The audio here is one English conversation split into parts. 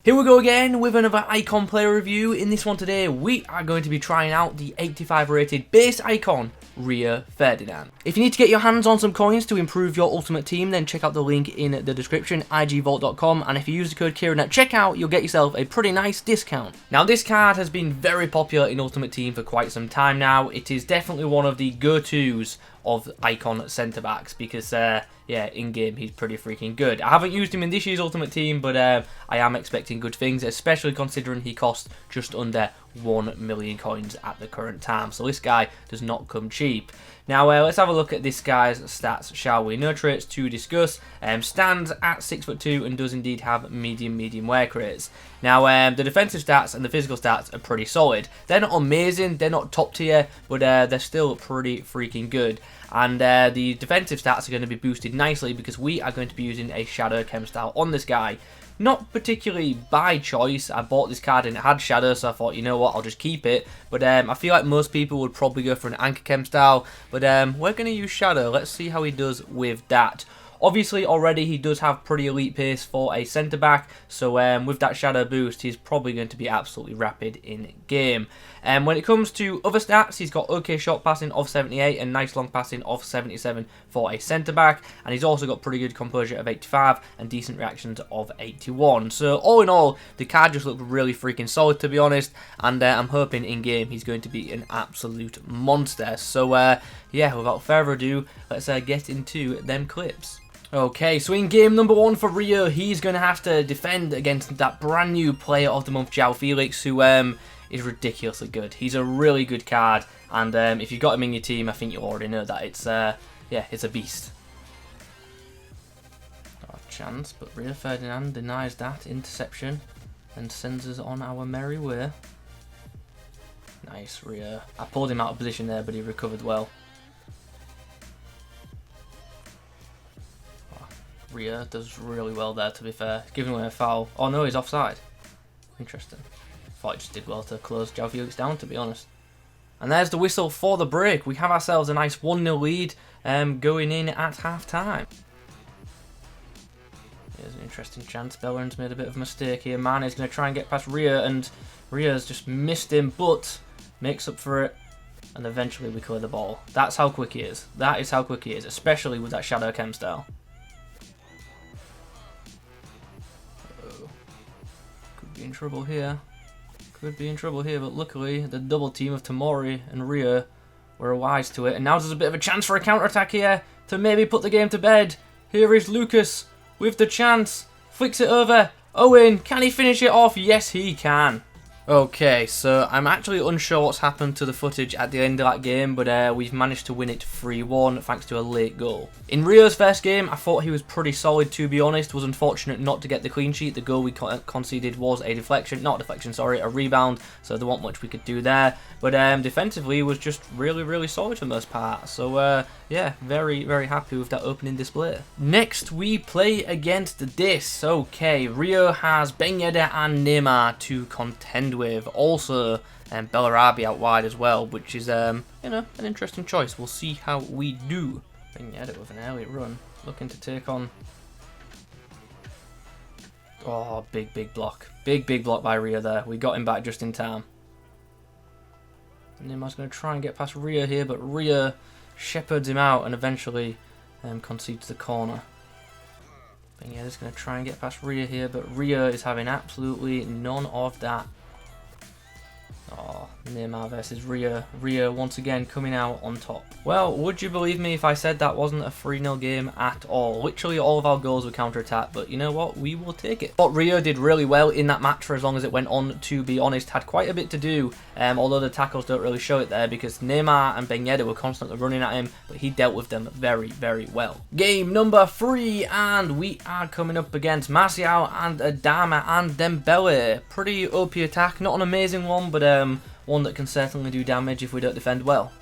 Here we go again with another icon player review. In this one today, we are going to be trying out the 85 rated base icon, Rio Ferdinand. If you need to get your hands on some coins to improve your ultimate team, then check out the link in the description, igvault.com, and if you use the code Kieron at checkout, you'll get yourself a pretty nice discount. Now, this card has been very popular in Ultimate Team for quite some time now. It is definitely one of the go-tos of icon centre-backs because, yeah, in-game he's pretty freaking good. I haven't used him in this year's Ultimate Team, but I am expecting good things, especially considering he costs just under 1 million coins at the current time. So this guy does not come cheap. Now, let's have a look at this guy's stats, shall we? No traits to discuss. Stands at 6'2" and does indeed have medium wear rates. Now, the defensive stats and the physical stats are pretty solid. They're not amazing, they're not top tier, but they're still pretty freaking good. And the defensive stats are going to be boosted nicely because we are going to be using a Shadow Chem style on this guy. Not particularly by choice. I bought this card and it had Shadow, so I thought, you know what, I'll just keep it. But I feel like most people would probably go for an Anchor Chem style. But we're going to use Shadow. Let's see how he does with that. Obviously, already he does have pretty elite pace for a centre-back, so with that Shadow boost, he's probably going to be absolutely rapid in-game. When it comes to other stats, he's got okay short passing of 78 and nice long passing of 77 for a centre-back, and he's also got pretty good composure of 85 and decent reactions of 81. So all in all, the card just looks really freaking solid, to be honest, and I'm hoping in-game he's going to be an absolute monster. So yeah, without further ado, let's get into them clips. Okay, so in game number 1 for Rio, he's going to have to defend against that brand new player of the month, João Felix, who is ridiculously good. He's a really good card, and if you've got him in your team, I think you already know that it's, yeah, it's a beast. Not a chance, but Rio Ferdinand denies that interception and sends us on our merry way. Nice, Rio. I pulled him out of position there, but he recovered well. Rio does really well there, to be fair. Giving away a foul. Oh no, he's offside. Interesting. Thought he just did well to close João Felix down, to be honest. And there's the whistle for the break. We have ourselves a nice 1-0 lead going in at half-time. Here's an interesting chance. Bellerin's made a bit of a mistake here. Mane's going to try and get past Rio, and Rio's just missed him, but makes up for it. And eventually we clear the ball. That's how quick he is. That is how quick he is, especially with that Shadow Chem style. Be in trouble here. Could be in trouble here, but luckily the double team of Tamori and Rio were wise to it. And now there's a bit of a chance for a counter-attack here to maybe put the game to bed. Here is Lucas with the chance. Flicks it over. Owen, can he finish it off? Yes, he can. Okay, so I'm actually unsure what's happened to the footage at the end of that game, but we've managed to win it 3-1 thanks to a late goal. In Rio's first game, I thought he was pretty solid, to be honest. Was unfortunate not to get the clean sheet. The goal we conceded was a deflection, not a deflection, sorry, a rebound, so there wasn't much we could do there. But defensively, he was just really solid for the most part. So yeah, very happy with that opening display. Next, we play against this. Okay, Rio has Ben Yedder and Neymar to contend with. Also, Bellarabi out wide as well, which is, you know, an interesting choice. We'll see how we do. Ben Yedder with an early run, looking to take on... Oh, big block. Big block by Rio there. We got him back just in time. Neymar's going to try and get past Rio here, but Rio shepherds him out and eventually concedes the corner. Ben Yedder's going to try and get past Rio here, but Rio is having absolutely none of that. Oh, Neymar versus Rio. Rio once again coming out on top. Well, would you believe me if I said that wasn't a 3-0 game at all? Literally all of our goals were counter-attack, but you know what? We will take it. But Rio did really well in that match for as long as it went on, to be honest. Had quite a bit to do, although the tackles don't really show it there because Neymar and Ben Yedder were constantly running at him, but he dealt with them very well. Game number 3, and we are coming up against Martial and Adama and Dembele. Pretty OP attack, not an amazing one, but one that can certainly do damage if we don't defend well.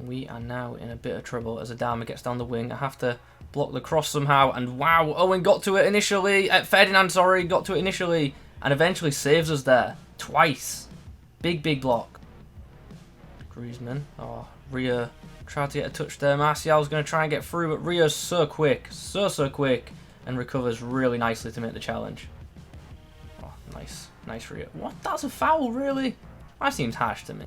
We are now in a bit of trouble as Adama gets down the wing. I have to block the cross somehow, and wow, Owen got to it initially. Ferdinand, sorry, got to it initially, and eventually saves us there twice. Big block. Griezmann. Oh, Rio tried to get a touch there. Martial's going to try and get through, but Rio's so quick, so quick, and recovers really nicely to make the challenge. Nice. Nice Rio. What? That's a foul, really? That seems harsh to me.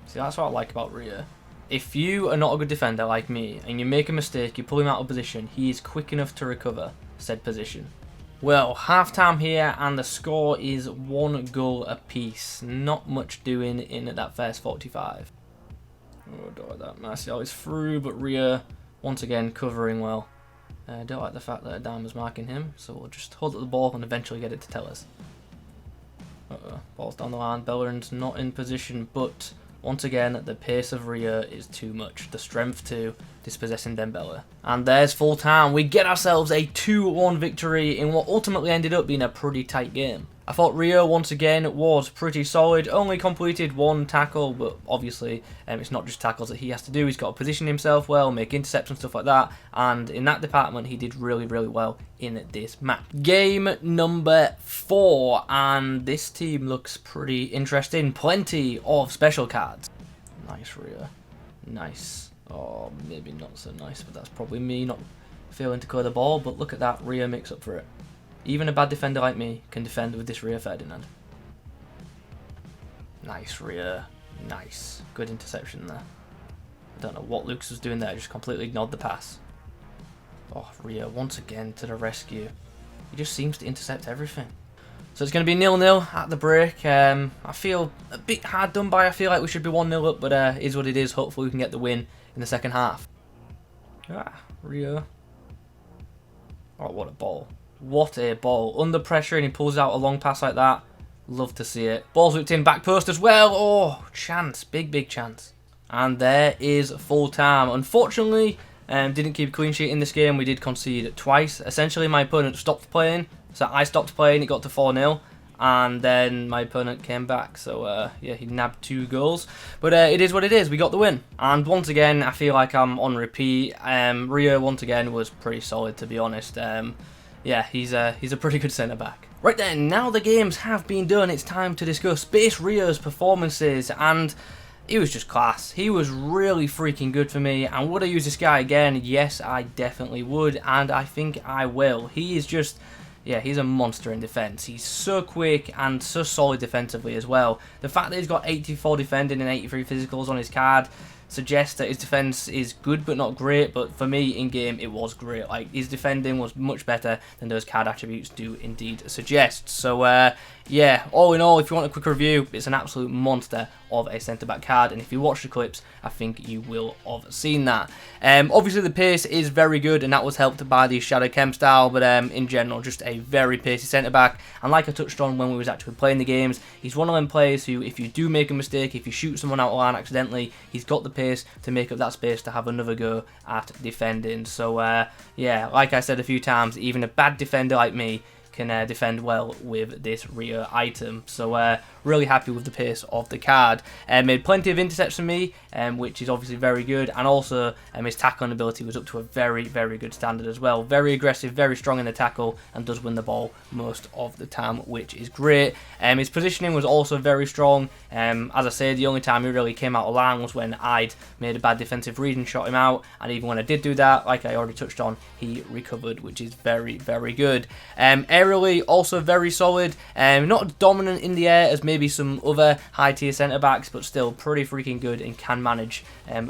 See, that's what I like about Rio. If you are not a good defender like me, and you make a mistake, you pull him out of position, he is quick enough to recover said position. Well, half-time here, and the score is 1 goal apiece. Not much doing in that first 45. Oh, don't like that. Martial is through, but Rio, once again, covering well. Don't like the fact that Adam was marking him, so we'll just hold up the ball and eventually get it to tell us. Ball's down the line. Bellerin's not in position, but once again, the pace of Rio is too much. The strength to dispossessing Dembele. And there's full time. We get ourselves a 2-1 victory in what ultimately ended up being a pretty tight game. I thought Rio, once again, was pretty solid. Only completed 1 tackle, but obviously it's not just tackles that he has to do. He's got to position himself well, make intercepts and stuff like that. And in that department, he did really, really well in this match. Game number 4, and this team looks pretty interesting. Plenty of special cards. Nice, Rio. Nice. Oh, maybe not so nice, but that's probably me not failing to clear the ball. But look at that, Rio makes up for it. Even a bad defender like me can defend with this Rio Ferdinand. Nice, Rio. Nice. Good interception there. I don't know what Lucas was doing there. Just completely ignored the pass. Oh, Rio once again to the rescue. He just seems to intercept everything. So it's going to be 0-0 at the break. I feel a bit hard done by. I feel like we should be 1-0 up, but it is what it is. Hopefully we can get the win in the second half. Rio. Oh, what a ball. What a ball. Under pressure and he pulls out a long pass like that. Love to see it. Ball's whipped in, back post as well. Oh, chance. Big, big chance. And there is full time. Unfortunately, didn't keep a clean sheet in this game. We did concede twice. Essentially, my opponent stopped playing. So I stopped playing. It got to 4-0. And then my opponent came back. So, yeah, he nabbed 2 goals. But it is what it is. We got the win. And once again, I feel like I'm on repeat. Rio, once again, was pretty solid, to be honest. Yeah, he's a pretty good centre-back. Right then, now the games have been done, it's time to discuss Base Rio's performances, and he was just class. He was really freaking good for me, and would I use this guy again? Yes, I definitely would, and I think I will. He is just, yeah, he's a monster in defence. He's so quick and so solid defensively as well. The fact that he's got 84 defending and 83 physicals on his card suggests that his defense is good but not great, but for me in game it was great. Like, his defending was much better than those card attributes do indeed suggest. So yeah, all in all, if you want a quick review, it's an absolute monster of a centre-back card, and if you watch the clips, I think you will have seen that. Obviously the pace is very good, and that was helped by the Shadow Chem style, but in general, just a very pacey centre-back, and like I touched on when we was actually playing the games, he's one of them players who, if you do make a mistake, if you shoot someone out of line accidentally, he's got the pace to make up that space to have another go at defending. So yeah, like I said a few times, even a bad defender like me can defend well with this Rio item. So really happy with the pace of the card. Made plenty of intercepts for me, which is obviously very good, and also his tackling ability was up to a very, very good standard as well. Very aggressive, very strong in the tackle, and does win the ball most of the time, which is great. His positioning was also very strong. As I said, the only time he really came out of line was when I'd made a bad defensive read and shot him out, and even when I did do that, like I already touched on, he recovered, which is very, very good. Aerially, also very solid. Not dominant in the air as maybe some other high tier centre backs, but still pretty freaking good and can manage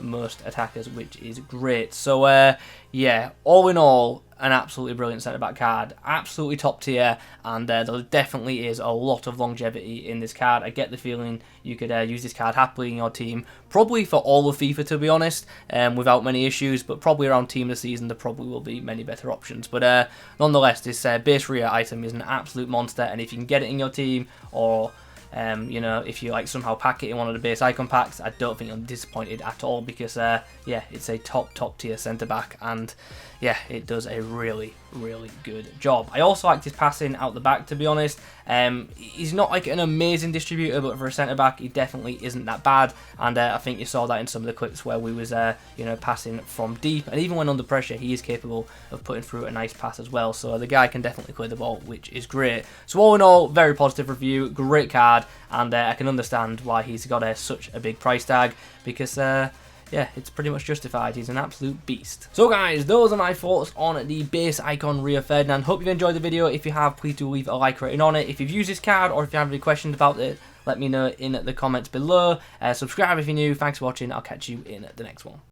most attackers, which is great. So yeah, all in all, an absolutely brilliant centre-back card, absolutely top tier, and there definitely is a lot of longevity in this card. I get the feeling you could use this card happily in your team, probably for all of FIFA, to be honest, without many issues, but probably around Team of the Season there probably will be many better options. But nonetheless, this base Rio item is an absolute monster, and if you can get it in your team, or you know, if you like somehow pack it in one of the base icon packs, I don't think I'm disappointed at all, because yeah, it's a top tier centre back, and yeah, it does a really, really good job. I also like his passing out the back, to be honest. He's not like an amazing distributor, but for a centre back, he definitely isn't that bad. And I think you saw that in some of the clips where we was, you know, passing from deep, and even when under pressure, he is capable of putting through a nice pass as well. So the guy can definitely clear the ball, which is great. So all in all, very positive review, great card, and I can understand why he's got such a big price tag, because yeah, it's pretty much justified. He's an absolute beast. So guys, those are my thoughts on the base icon Rio Ferdinand. Hope you've enjoyed the video. If you have, please do leave a like rating on it. If you've used this card or if you have any questions about it, let me know in the comments below. Subscribe if you're new. Thanks for watching. I'll catch you in the next one.